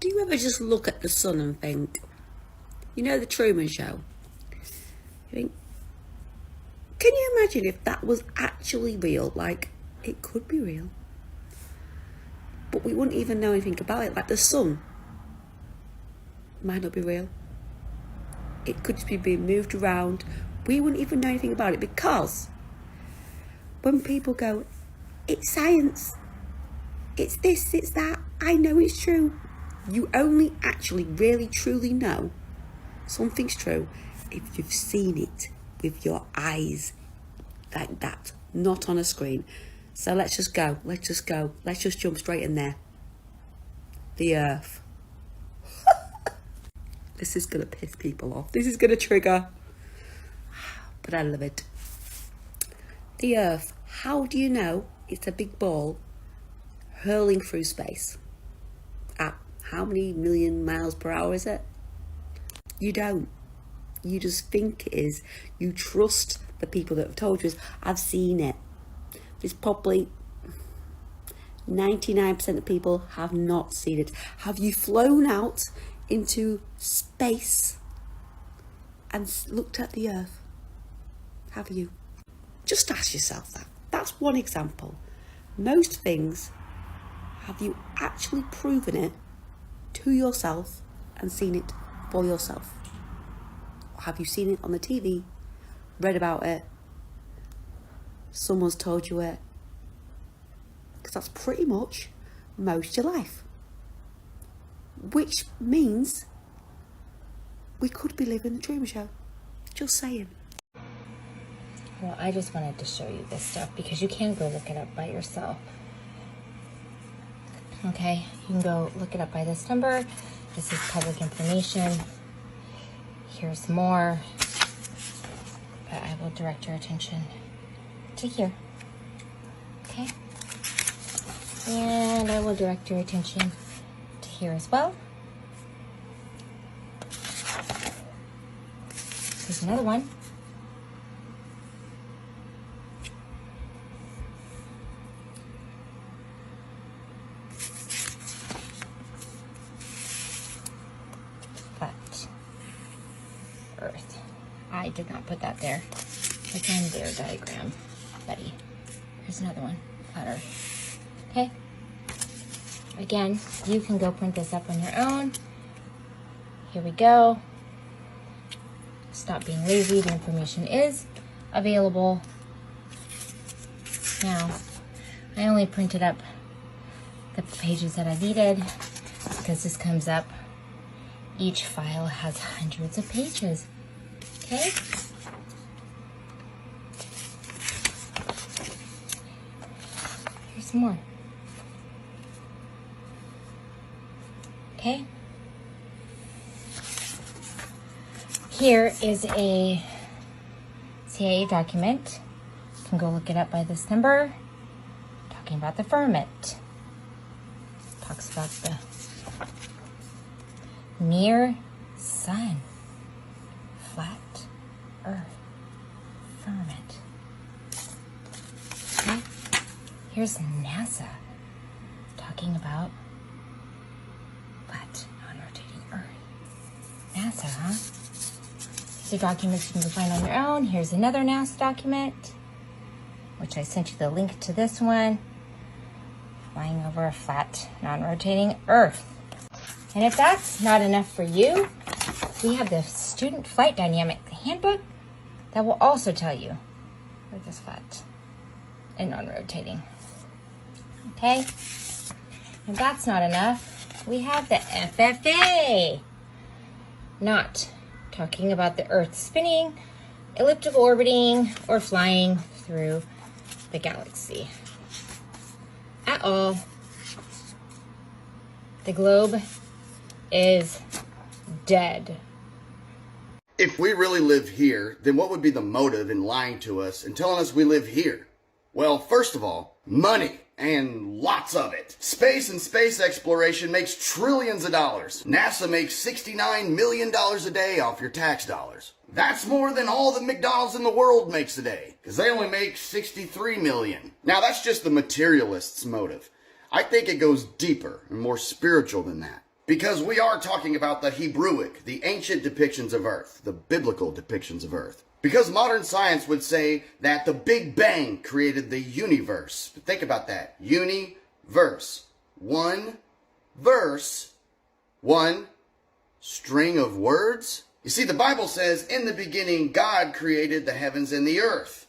Do you ever just look at the sun and think, you know the Truman Show? You think, can you imagine if that was actually real? Like, it could be real. But we wouldn't even know anything about it. Like the sun might not be real. It could just be being moved around. We wouldn't even know anything about it, because when people go, it's science, it's this, it's that, I know it's true. You only actually really truly know something's true if you've seen it with your eyes like that, not on a screen. So let's just go. Let's just jump straight in there. The Earth. This is going to piss people off. This is going to trigger. But I love it. The Earth. How do you know it's a big ball hurling through space? At how many million miles per hour is it? You don't. You just think it is. You trust the people that have told you. I've seen it. There's probably 99% of people have not seen it. Have you flown out into space and looked at the Earth? Have you? Just ask yourself that. That's one example. Most things, have you actually proven it to yourself and seen it for yourself? Or have you seen it on the TV, read about it, someone's told you it? Because that's pretty much most of your life. Which means we could be living the Truman Show. Just saying. Well, I just wanted to show you this stuff because you can go look it up by yourself. Okay, you can go look it up by this number. This is public information. Here's more. But I will direct your attention to here. Okay? And I will direct your attention to here as well. Here's another one. Flat Earth. I did not put that there. It's on their diagram, buddy. Here's another one. Flat Earth. Okay? Again, you can go print this up on your own. Here we go. Stop being lazy. The information is available. Now, I only printed up the pages that I needed because this comes up. Each file has hundreds of pages. Okay? Here's more. Okay? Here is a CIA document. You can go look it up by this number. Talking about the firmament. Talks about the near sun, flat earth, firmament. Okay. Here's NASA talking about flat, non-rotating earth. NASA, huh? These are documents you can go find on your own. Here's another NASA document, which I sent you the link to this one. Flying over a flat, non-rotating earth. And if that's not enough for you, we have the Student Flight Dynamic Handbook that will also tell you Earth is flat and non-rotating. Okay? If that's not enough, we have the FFA. Not talking about the Earth spinning, elliptical orbiting, or flying through the galaxy at all. The globe is dead. If we really live here, then what would be the motive in lying to us and telling us we live here? Well, first of all, money. And lots of it. Space and space exploration makes trillions of dollars. NASA makes $69 million a day off your tax dollars. That's more than all the McDonald's in the world makes a day, because they only make $63 million. Now that's just the materialist's motive. I think it goes deeper and more spiritual than that. Because we are talking about the Hebrewic, the ancient depictions of Earth, the biblical depictions of Earth. Because modern science would say that the Big Bang created the universe. But think about that. Universe. One verse, one string of words. You see, the Bible says, in the beginning, God created the heavens and the earth.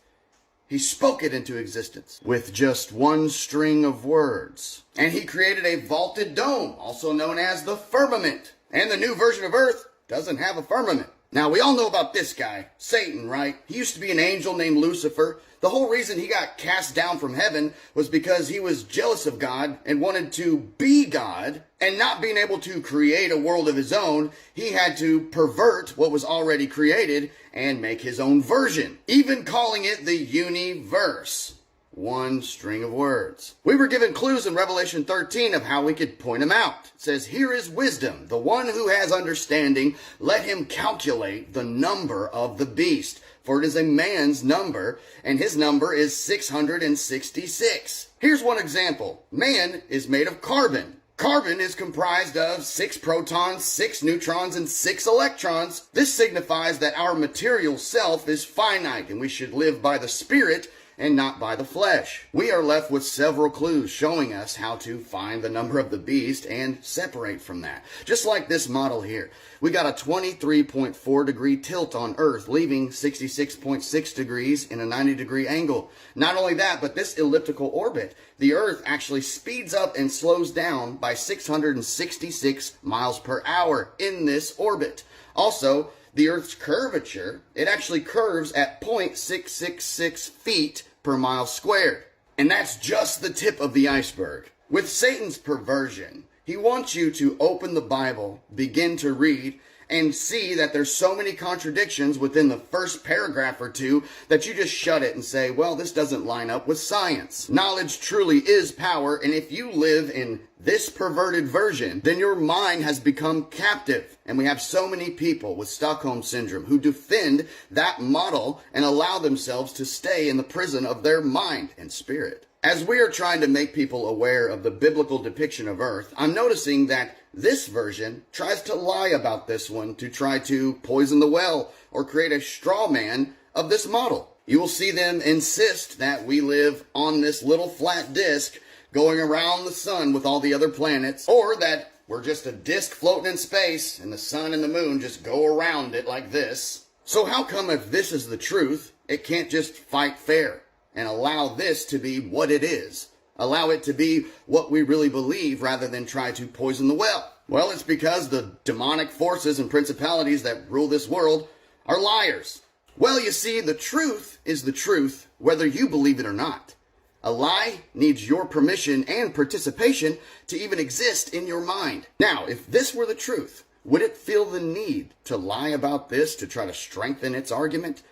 He spoke it into existence with just one string of words. And he created a vaulted dome, also known as the firmament. And the new version of Earth doesn't have a firmament. Now, we all know about this guy, Satan, right? He used to be an angel named Lucifer. The whole reason he got cast down from heaven was because he was jealous of God and wanted to be God. And not being able to create a world of his own, he had to pervert what was already created and make his own version, even calling it the universe. One string of words. We were given clues in Revelation 13 of how we could point him out. It says, here is wisdom, the one who has understanding, let him calculate the number of the beast. For it is a man's number, and his number is 666. Here's one example. Man is made of carbon. Carbon is comprised of 6 protons, 6 neutrons, and 6 electrons. This signifies that our material self is finite, and we should live by the Spirit and not by the flesh. We are left with several clues showing us how to find the number of the beast and separate from that. Just like this model here. We got a 23.4 degree tilt on Earth, leaving 66.6 degrees in a 90 degree angle. Not only that, but this elliptical orbit, the Earth actually speeds up and slows down by 666 miles per hour in this orbit. Also, the Earth's curvature, it actually curves at 0.666 feet per mile squared. And that's just the tip of the iceberg. With Satan's perversion, he wants you to open the Bible, begin to read, and see that there's so many contradictions within the first paragraph or two that you just shut it and say, well, this doesn't line up with science. Knowledge truly is power, and if you live in this perverted version, then your mind has become captive. And we have so many people with Stockholm Syndrome who defend that model and allow themselves to stay in the prison of their mind and spirit. As we are trying to make people aware of the biblical depiction of Earth, I'm noticing that this version tries to lie about this one to try to poison the well or create a straw man of this model. You will see them insist that we live on this little flat disk going around the sun with all the other planets, or that we're just a disk floating in space and the sun and the moon just go around it like this. So how come if this is the truth, it can't just fight fair and allow this to be what it is? Allow it to be what we really believe rather than try to poison the well? Well, it's because the demonic forces and principalities that rule this world are liars. Well, you see, the truth is the truth, whether you believe it or not. A lie needs your permission and participation to even exist in your mind. Now, if this were the truth, would it feel the need to lie about this to try to strengthen its argument?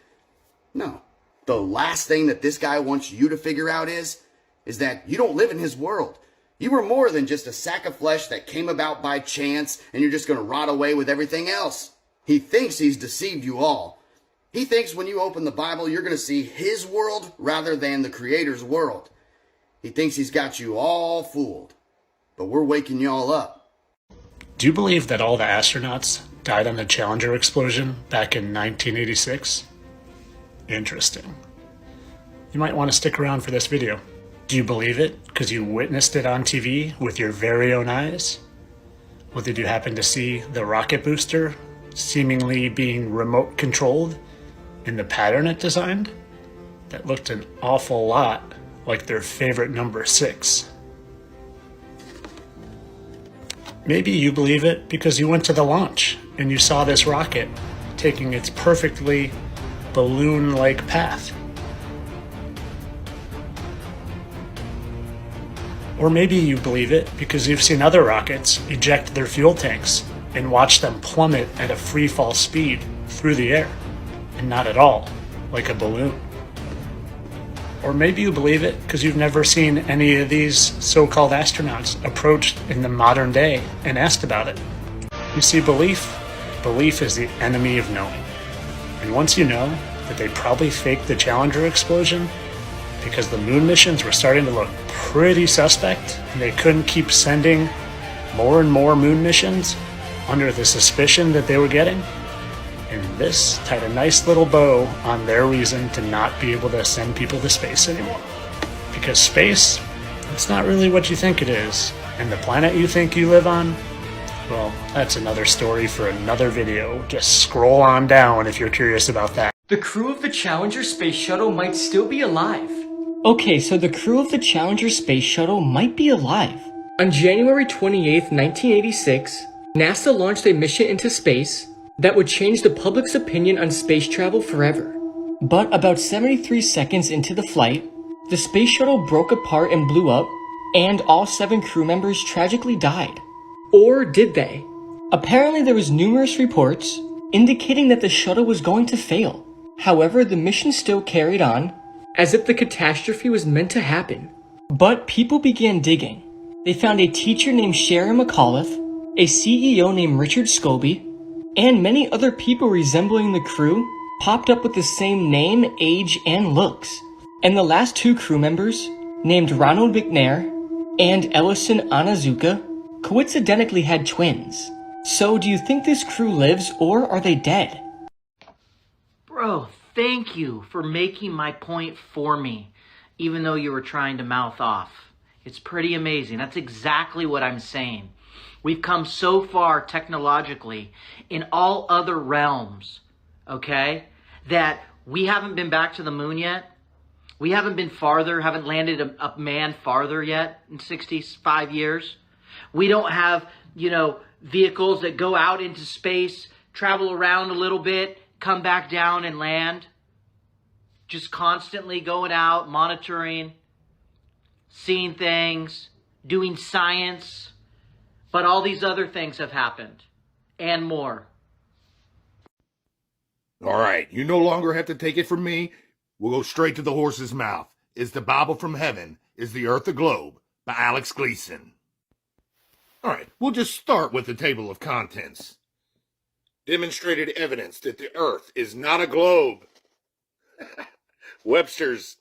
No. The last thing that this guy wants you to figure out is that you don't live in his world. You were more than just a sack of flesh that came about by chance and you're just going to rot away with everything else. He thinks he's deceived you all. He thinks when you open the Bible, you're going to see his world rather than the Creator's world. He thinks he's got you all fooled. But we're waking you all up. Do you believe that all the astronauts died in the Challenger explosion back in 1986? Interesting. You might want to stick around for this video. Do you believe it because you witnessed it on TV with your very own eyes? Well, did you happen to see the rocket booster seemingly being remote controlled in the pattern it designed? That looked an awful lot like their favorite number 6. Maybe you believe it because you went to the launch and you saw this rocket taking its perfectly balloon-like path. Or maybe you believe it because you've seen other rockets eject their fuel tanks and watch them plummet at a free fall speed through the air, and not at all like a balloon. Or maybe you believe it because you've never seen any of these so-called astronauts approached in the modern day and asked about it. You see, belief is the enemy of knowing. And once you know that they probably faked the Challenger explosion because the moon missions were starting to look pretty suspect and they couldn't keep sending more and more moon missions under the suspicion that they were getting. And this tied a nice little bow on their reason to not be able to send people to space anymore. Because space, it's not really what you think it is. And the planet you think you live on, well, that's another story for another video. Just scroll on down if you're curious about that. The crew of the Challenger space shuttle might still be alive. Okay, so the crew of the Challenger space shuttle might be alive. On January 28th, 1986, NASA launched a mission into space that would change the public's opinion on space travel forever. But about 73 seconds into the flight, the space shuttle broke apart and blew up, and all 7 crew members tragically died. Or did they? Apparently there was numerous reports indicating that the shuttle was going to fail. However, the mission still carried on, as if the catastrophe was meant to happen. But people began digging. They found a teacher named Sharon McAuliffe, a CEO named Richard Scobie, and many other people resembling the crew popped up with the same name, age, and looks. And the last 2 crew members, named Ronald McNair and Ellison Onizuka, coincidentally had twins. So do you think this crew lives, or are they dead? Bro, thank you for making my point for me, even though you were trying to mouth off. It's pretty amazing. That's exactly what I'm saying. We've come so far technologically in all other realms, okay, that we haven't been back to the moon yet. We haven't been farther, haven't landed a man farther yet in 65 years. We don't have, vehicles that go out into space, travel around a little bit, come back down and land. Just constantly going out, monitoring, seeing things, doing science. But all these other things have happened, and more. All right, you no longer have to take it from me. We'll go straight to the horse's mouth. Is the Bible from heaven? Is the earth a globe? By Alex Gleason. All right, we'll just start with the table of contents. Demonstrated evidence that the earth is not a globe. Webster's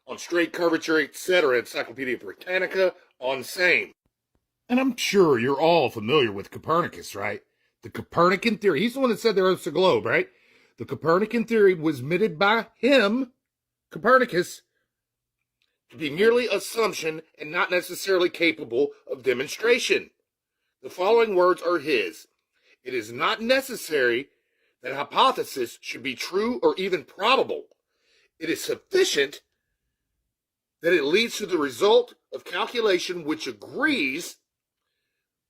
on straight curvature, etc. Encyclopedia Britannica on same. And I'm sure you're all familiar with Copernicus, right? The Copernican theory. He's the one that said the earth's a globe, right? The Copernican theory was admitted by him, Copernicus, to be merely assumption and not necessarily capable of demonstration. The following words are his. It is not necessary that a hypothesis should be true or even probable. It is sufficient that it leads to the result of calculation which agrees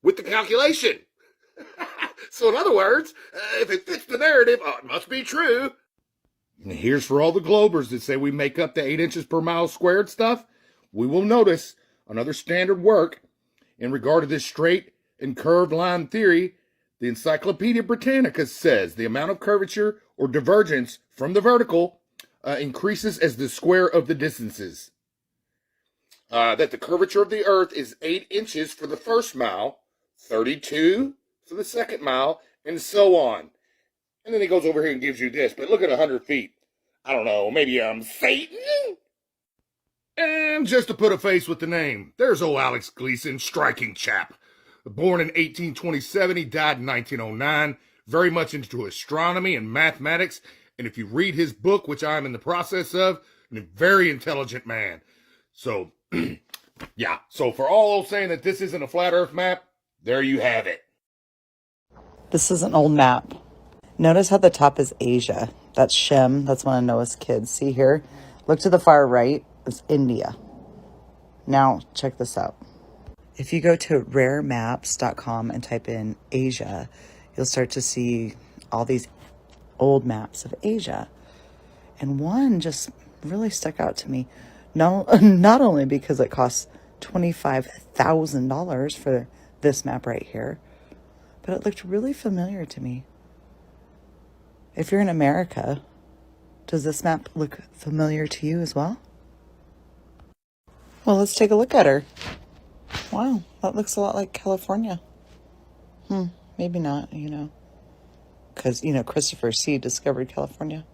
with the calculation. So in other words, if it fits the narrative, it must be true. And here's for all the globers that say we make up the 8 inches per mile squared stuff. We will notice another standard work in regard to this straight and curved line theory. The Encyclopedia Britannica says the amount of curvature or divergence from the vertical increases as the square of the distances. That the curvature of the earth is 8 inches for the first mile, 32 for the second mile, and so on. And then he goes over here and gives you this. But look at 100 feet. I don't know, maybe I'm Satan? And just to put a face with the name, there's old Alex Gleason, striking chap. Born in 1827, he died in 1909. Very much into astronomy and mathematics. And if you read his book, which I'm in the process of, a very intelligent man. So, yeah. So for all those saying that this isn't a flat earth map, there you have it. This is an old map. Notice how the top is Asia. That's Shem. That's one of Noah's kids. See here? Look to the far right. It's India. Now, check this out. If you go to raremaps.com and type in Asia, you'll start to see all these old maps of Asia. And one just really stuck out to me. Not only because it costs $25,000 for this map right here, but it looked really familiar to me. If you're in America, does this map look familiar to you as well? Well, let's take a look at her. Wow, that looks a lot like California. Maybe not, because, Christopher C. discovered California.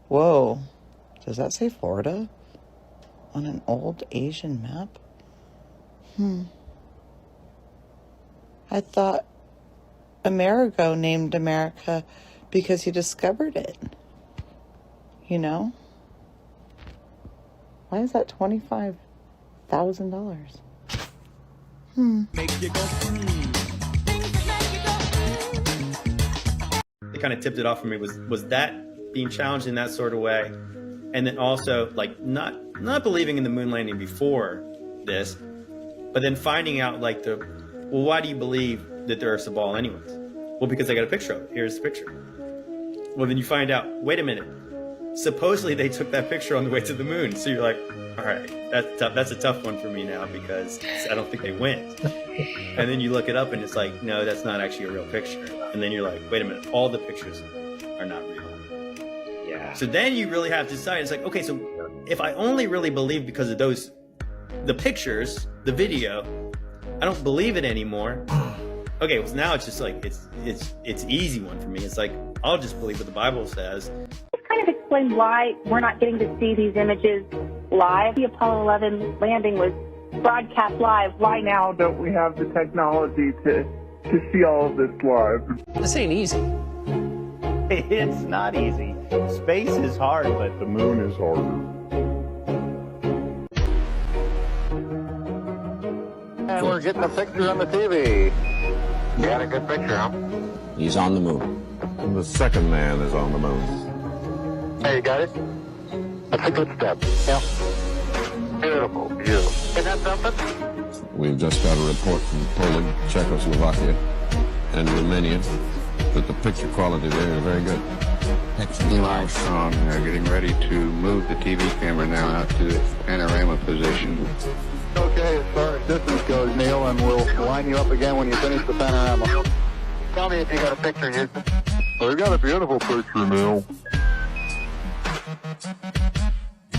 Whoa, does that say Florida on an old Asian map? I thought Amerigo named America because he discovered it. You know? Why is that $25,000? It kind of tipped it off for me was that being challenged in that sort of way, and then also like not believing in the moon landing before this, but then finding out like well, why do you believe that the Earth's a ball anyways? Well, because I got a picture of it. Here's the picture. Well, then you find out, wait a minute, supposedly they took that picture on the way to the moon. So you're like, all right, that's tough. That's a tough one for me now because I don't think they went. And then you look it up and it's like, no, that's not actually a real picture. And then you're like, wait a minute, all the pictures are not real. Yeah. So then you really have to decide. It's like, okay, so if I only really believe because of the pictures, the video, I don't believe it anymore. Okay, well now it's just like it's easy one for me. It's like I'll just believe what the Bible says. Just kind of explain why we're not getting to see these images live. The Apollo 11 landing was broadcast live. Why now don't we have the technology to see all of this live? This ain't easy. It's not easy. Space is hard, but the moon is harder. And we're getting a picture on the TV. You got a good picture, huh? He's on the moon. And the second man is on the moon. Hey, you got it? That's a good step. Yeah. Beautiful, beautiful. Isn't that something? We've just got a report from Poland, Czechoslovakia, and Romania that the picture quality there is very good. Eli Sean, getting ready to move the TV camera now out to its panorama position. Okay, as far as distance goes, Neil, and we'll line you up again when you finish the panorama. Tell me if you got a picture, Houston. We've got a beautiful picture, Neil.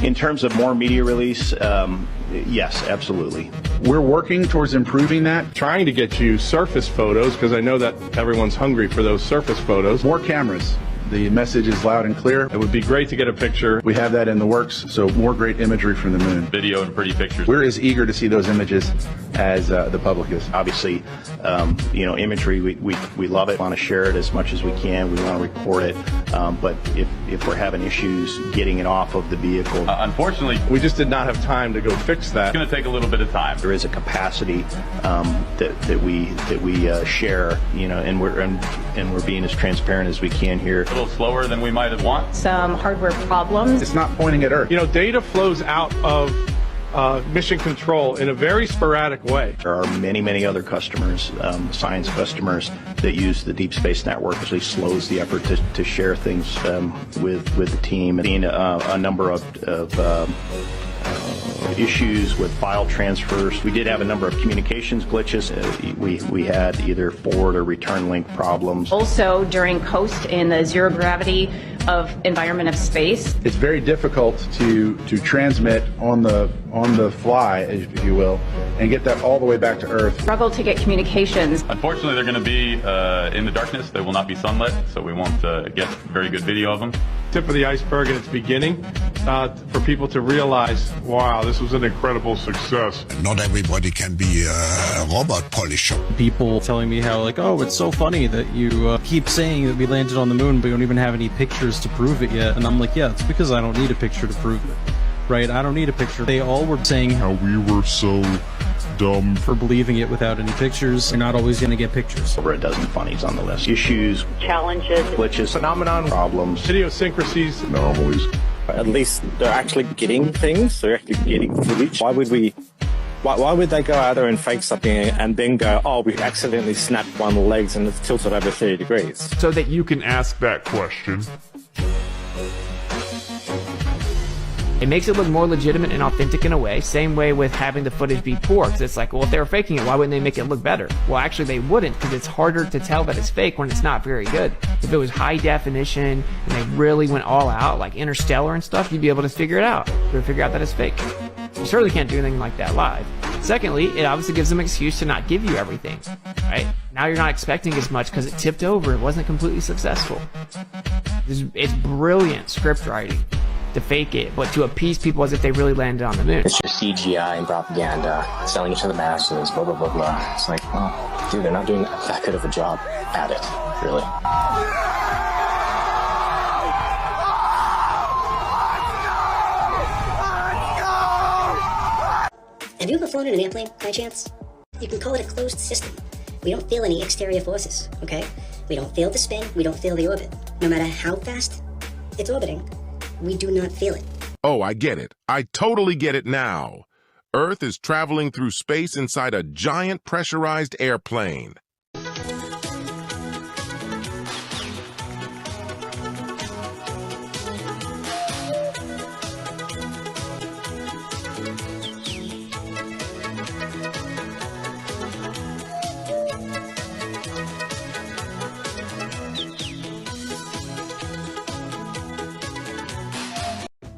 in terms of more media release, yes, absolutely. We're working towards improving that, trying to get you surface photos, because I know that everyone's hungry for those surface photos. More cameras. The message is loud and clear. It would be great to get a picture. We have that in the works, so more great imagery from the moon. Video and pretty pictures. We're as eager to see those images as the public is. Obviously, imagery, we love it. We want to share it as much as we can. We want to record it. But if we're having issues getting it off of the vehicle. Unfortunately, we just did not have time to go fix that. It's going to take a little bit of time. There is a capacity that we share, and we're being as transparent as we can here. A little slower than we might have wanted. Some hardware problems. It's not pointing at Earth. Data flows out of mission control in a very sporadic way. There are many other customers, science customers, that use the Deep Space Network. Actually slows the effort to share things with the team. Being a number of issues with file transfers. We did have a number of communications glitches. We had either forward or return link problems. Also during coast in the zero gravity of environment of space. It's very difficult to transmit on the fly, if you will, and get that all the way back to Earth. Struggle to get communications. Unfortunately, they're going to be in the darkness. They will not be sunlit, so we won't get very good video of them. Tip of the iceberg in its beginning, for people to realize, wow, this was an incredible success. Not everybody can be a robot polisher. People telling me how, oh, it's so funny that you keep saying that we landed on the moon, but we don't even have any pictures to prove it yet. And I'm like, yeah, it's because I don't need a picture to prove it. Right? I don't need a picture. They all were saying how we were so dumb for believing it without any pictures. You're not always going to get pictures. Over a dozen funnies on the list. Issues, challenges, glitches, phenomenon, problems, idiosyncrasies, anomalies. At least they're actually getting things. They're actually getting footage. Why would they go out there and fake something and then go, oh, we accidentally snapped one of the legs and it's tilted over 30 degrees? So that you can ask that question. It makes it look more legitimate and authentic in a way. Same way with having the footage be poor, because it's like, well, if they were faking it, why wouldn't they make it look better? Well, actually, they wouldn't, because it's harder to tell that it's fake when it's not very good. If it was high definition and they really went all out, like Interstellar and stuff, you'd be able to figure it out. You'd figure out that it's fake. You certainly can't do anything like that live. Secondly, it obviously gives them an excuse to not give you everything, right? Now you're not expecting as much because it tipped over. It wasn't completely successful. It's brilliant script writing to fake it, but to appease people as if they really landed on the moon. It's just CGI and propaganda, selling it to the masses, blah, blah, blah, blah. It's like, well, Dude, they're not doing that good of a job at it, really. Have you ever flown in an airplane, by chance? You can call it a closed system. We don't feel any exterior forces, okay? We don't feel the spin, we don't feel the orbit. No matter how fast it's orbiting, we do not feel it. Oh, I get it. I totally get it now. Earth is traveling through space inside a giant pressurized airplane.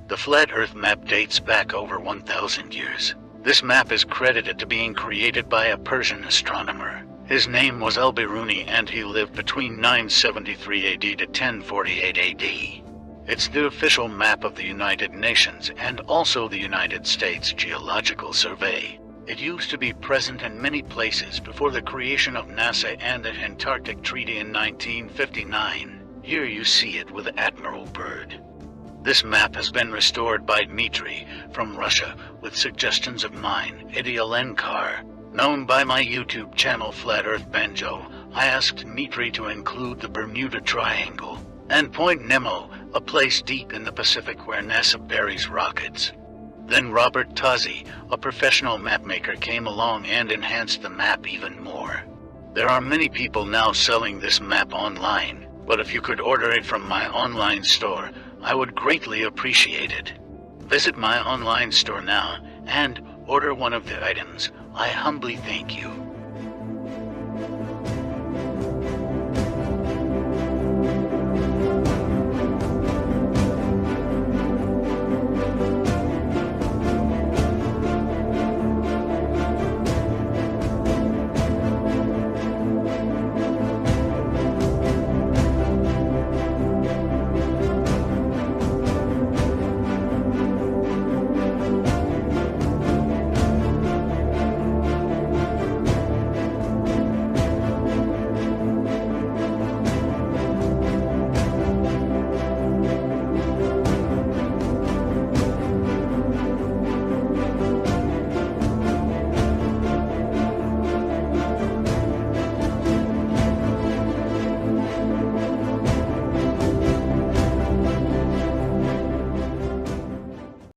The Flat Earth map dates back over 1,000 years. This map is credited to being created by a Persian astronomer. His name was Al-Biruni, and he lived between 973 AD to 1048 AD. It's the official map of the United Nations and also the United States Geological Survey. It used to be present in many places before the creation of NASA and the Antarctic Treaty in 1959. Here you see it with Admiral Byrd. This map has been restored by Dmitry from Russia with suggestions of mine, Eddie Alenkar. Known by my YouTube channel Flat Earth Banjo, I asked Dmitry to include the Bermuda Triangle and Point Nemo, a place deep in the Pacific where NASA buries rockets. Then Robert Tozzi, a professional mapmaker, came along and enhanced the map even more. There are many people now selling this map online, but if you could order it from my online store, I would greatly appreciate it. Visit my online store now and order one of the items. I humbly thank you.